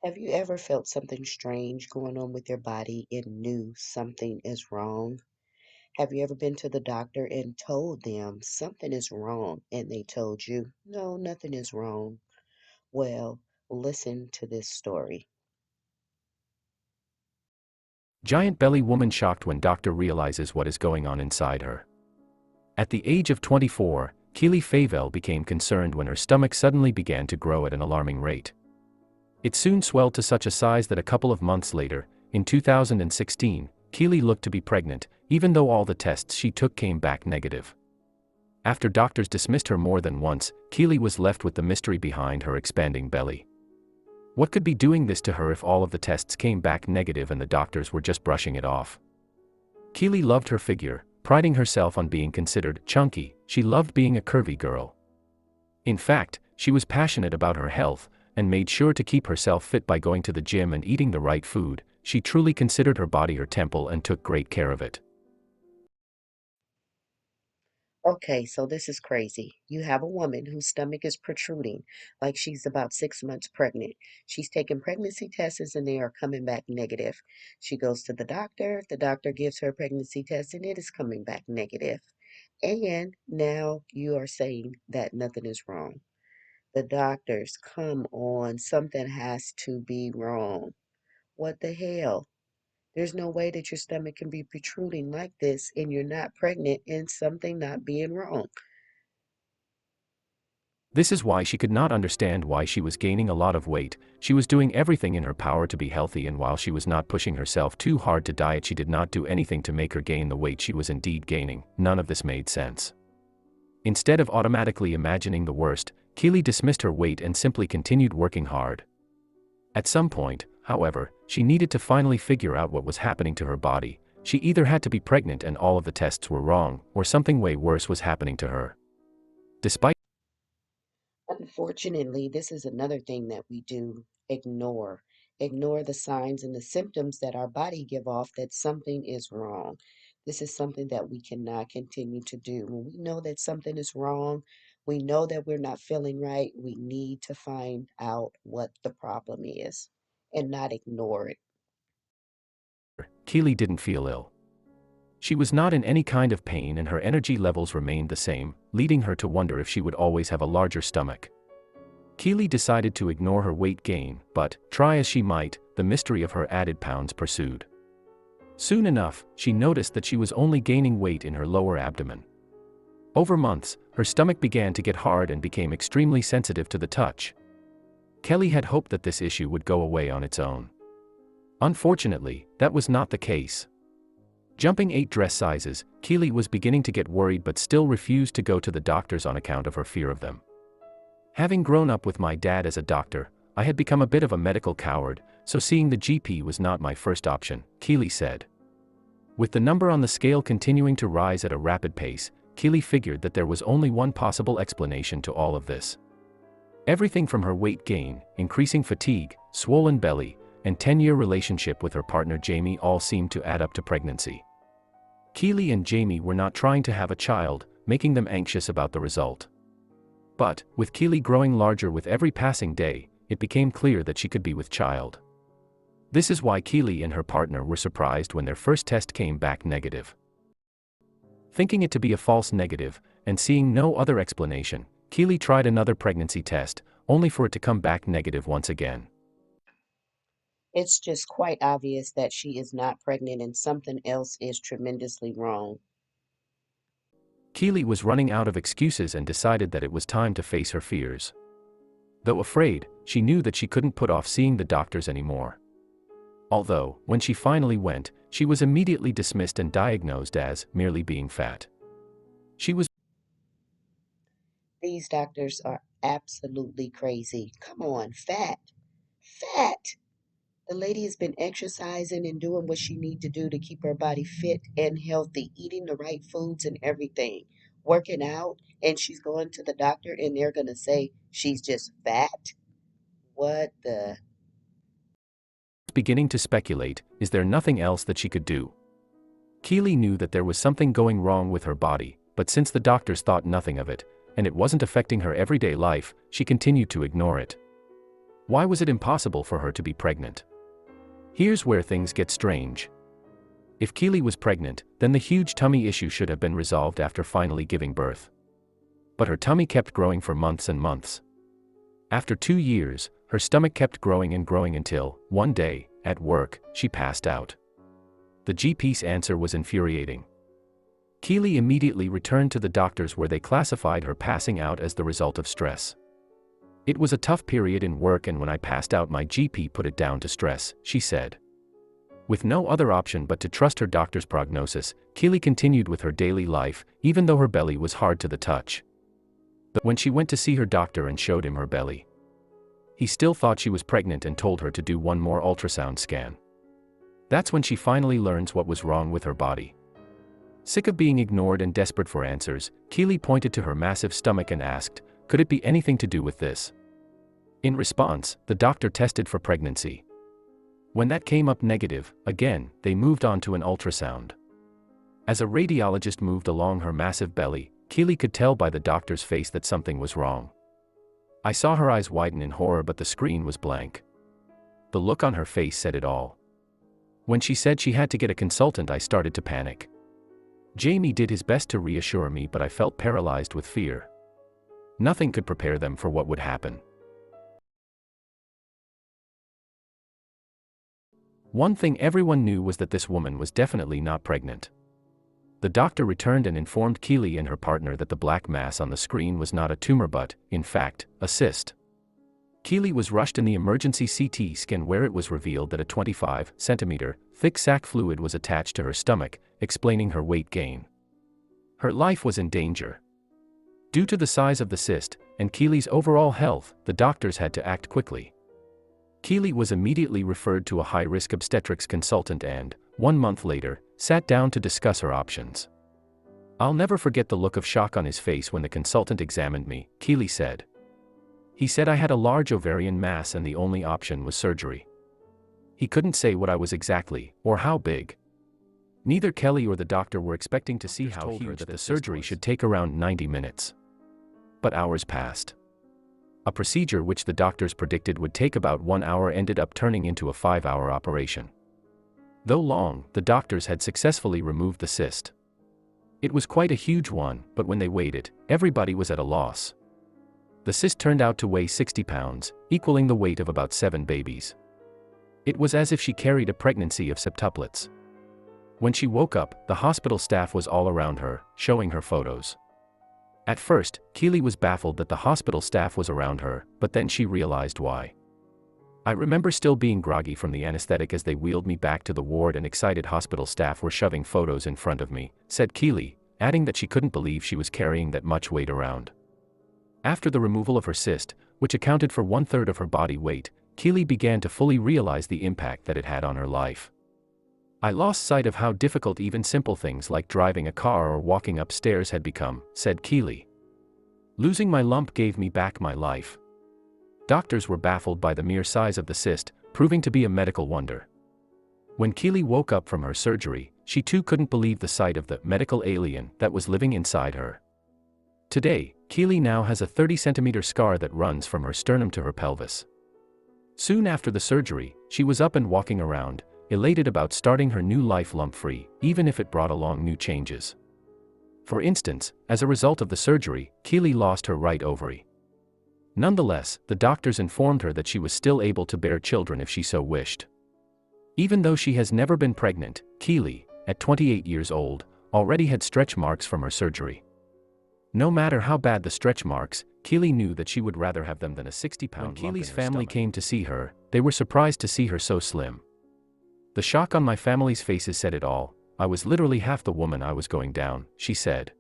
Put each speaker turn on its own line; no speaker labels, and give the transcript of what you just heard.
Have you ever felt something strange going on with your body and knew something is wrong? Have you ever been to the doctor and told them something is wrong and they told you, no, nothing is wrong? Well, listen to this story.
Giant belly woman shocked when doctor realizes what is going on inside her. At the age of 24, Keely Favell became concerned when her stomach suddenly began to grow at an alarming rate. It soon swelled to such a size that a couple of months later, in 2016, Keely looked to be pregnant, even though all the tests she took came back negative. After doctors dismissed her more than once, Keely was left with the mystery behind her expanding belly. What could be doing this to her if all of the tests came back negative and the doctors were just brushing it off? Keely loved her figure, priding herself on being considered chunky. She loved being a curvy girl. In fact, she was passionate about her health, and made sure to keep herself fit by going to the gym and eating the right food. She truly considered her body her temple and took great care of it.
Okay, so this is crazy. You have a woman whose stomach is protruding, like she's about 6 months pregnant. She's taking pregnancy tests and they are coming back negative. She goes to the doctor gives her a pregnancy test and it is coming back negative. And now you are saying that nothing is wrong. The doctors, come on, something has to be wrong. What the hell? There's no way that your stomach can be protruding like this and you're not pregnant and something not being wrong.
This is why she could not understand why she was gaining a lot of weight. She was doing everything in her power to be healthy, and while she was not pushing herself too hard to diet, she did not do anything to make her gain the weight she was indeed gaining. None of this made sense. Instead of automatically imagining the worst, Keely dismissed her weight and simply continued working hard. At some point, however, she needed to finally figure out what was happening to her body. She either had to be pregnant and all of the tests were wrong, or something way worse was happening to her. Despite
Unfortunately, this is another thing that we do ignore. Ignore the signs and the symptoms that our body give off that something is wrong. This is something that we cannot continue to do. When we know that something is wrong, we know that we're not feeling right, we need to find out what the problem is and not ignore it.
Keely didn't feel ill. She was not in any kind of pain and her energy levels remained the same, leading her to wonder if she would always have a larger stomach. Keely decided to ignore her weight gain, but, try as she might, the mystery of her added pounds pursued. Soon enough, she noticed that she was only gaining weight in her lower abdomen. Over months, her stomach began to get hard and became extremely sensitive to the touch. Kelly had hoped that this issue would go away on its own. Unfortunately, that was not the case. Jumping 8 dress sizes, Keely was beginning to get worried but still refused to go to the doctors on account of her fear of them. Having grown up with my dad as a doctor, I had become a bit of a medical coward, so seeing the GP was not my first option, Keely said. With the number on the scale continuing to rise at a rapid pace, Keely figured that there was only one possible explanation to all of this. Everything from her weight gain, increasing fatigue, swollen belly, and 10-year relationship with her partner Jamie all seemed to add up to pregnancy. Keely and Jamie were not trying to have a child, making them anxious about the result. But, with Keely growing larger with every passing day, it became clear that she could be with child. This is why Keely and her partner were surprised when their first test came back negative. Thinking it to be a false negative, and seeing no other explanation, Keely tried another pregnancy test, only for it to come back negative once again.
It's just quite obvious that she is not pregnant and something else is tremendously wrong.
Keely was running out of excuses and decided that it was time to face her fears. Though afraid, she knew that she couldn't put off seeing the doctors anymore. Although, when she finally went, she was immediately dismissed and diagnosed as merely being fat. She was
These doctors are absolutely crazy. Come on, fat. Fat. The lady has been exercising and doing what she need to do to keep her body fit and healthy, eating the right foods and everything, working out, and she's going to the doctor and they're going to say she's just fat. What the?
beginning to speculate, is there nothing else that she could do? Keely knew that there was something going wrong with her body, but since the doctors thought nothing of it, and it wasn't affecting her everyday life, she continued to ignore it. Why was it impossible for her to be pregnant? Here's where things get strange. If Keely was pregnant, then the huge tummy issue should have been resolved after finally giving birth. But her tummy kept growing for months and months. After 2 years, her stomach kept growing and growing until, one day, at work, she passed out. The GP's answer was infuriating. Keely immediately returned to the doctors where they classified her passing out as the result of stress. It was a tough period in work, and when I passed out my GP put it down to stress, she said. With no other option but to trust her doctor's prognosis, Keely continued with her daily life, even though her belly was hard to the touch. But when she went to see her doctor and showed him her belly, he still thought she was pregnant and told her to do one more ultrasound scan. That's when she finally learns what was wrong with her body. Sick of being ignored and desperate for answers, Keely pointed to her massive stomach and asked, could it be anything to do with this? In response, the doctor tested for pregnancy. When that came up negative, again, they moved on to an ultrasound. As a radiologist moved along her massive belly, Keely could tell by the doctor's face that something was wrong. I saw her eyes widen in horror, but the screen was blank. The look on her face said it all. When she said she had to get a consultant, I started to panic. Jamie did his best to reassure me, but I felt paralyzed with fear. Nothing could prepare them for what would happen. One thing everyone knew was that this woman was definitely not pregnant. The doctor returned and informed Keely and her partner that the black mass on the screen was not a tumor but, in fact, a cyst. Keely was rushed in the emergency CT scan, where it was revealed that a 25-centimeter thick sac fluid was attached to her stomach, explaining her weight gain. Her life was in danger. Due to the size of the cyst and Keely's overall health, the doctors had to act quickly. Keely was immediately referred to a high-risk obstetrics consultant and, 1 month later, sat down to discuss her options. I'll never forget the look of shock on his face when the consultant examined me, Keely said. He said I had a large ovarian mass and the only option was surgery. He couldn't say what I was exactly, or how big. Neither Kelly or the doctor were expecting to see how huge that the surgery should take around 90 minutes. But hours passed. A procedure which the doctors predicted would take about 1 hour ended up turning into a 5-hour operation. Though long, the doctors had successfully removed the cyst. It was quite a huge one, but when they weighed it, everybody was at a loss. The cyst turned out to weigh 60 pounds, equaling the weight of about 7 babies. It was as if she carried a pregnancy of septuplets. When she woke up, the hospital staff was all around her, showing her photos. At first, Keely was baffled that the hospital staff was around her, but then she realized why. I remember still being groggy from the anesthetic as they wheeled me back to the ward and excited hospital staff were shoving photos in front of me, said Keely, adding that she couldn't believe she was carrying that much weight around. After the removal of her cyst, which accounted for 1/3 of her body weight, Keely began to fully realize the impact that it had on her life. I lost sight of how difficult even simple things like driving a car or walking upstairs had become, said Keely. Losing my lump gave me back my life. Doctors were baffled by the mere size of the cyst, proving to be a medical wonder. When Keely woke up from her surgery, she too couldn't believe the sight of the medical alien that was living inside her. Today, Keely now has a 30-centimeter scar that runs from her sternum to her pelvis. Soon after the surgery, she was up and walking around, elated about starting her new life lump-free, even if it brought along new changes. For instance, as a result of the surgery, Keely lost her right ovary. Nonetheless, the doctors informed her that she was still able to bear children if she so wished. Even though she has never been pregnant, Keely, at 28 years old, already had stretch marks from her surgery. No matter how bad the stretch marks, Keely knew that she would rather have them than a 60-pound lump in her stomach. When Keely's family came to see her, they were surprised to see her so slim. The shock on my family's faces said it all. I was literally half the woman I was going down, she said.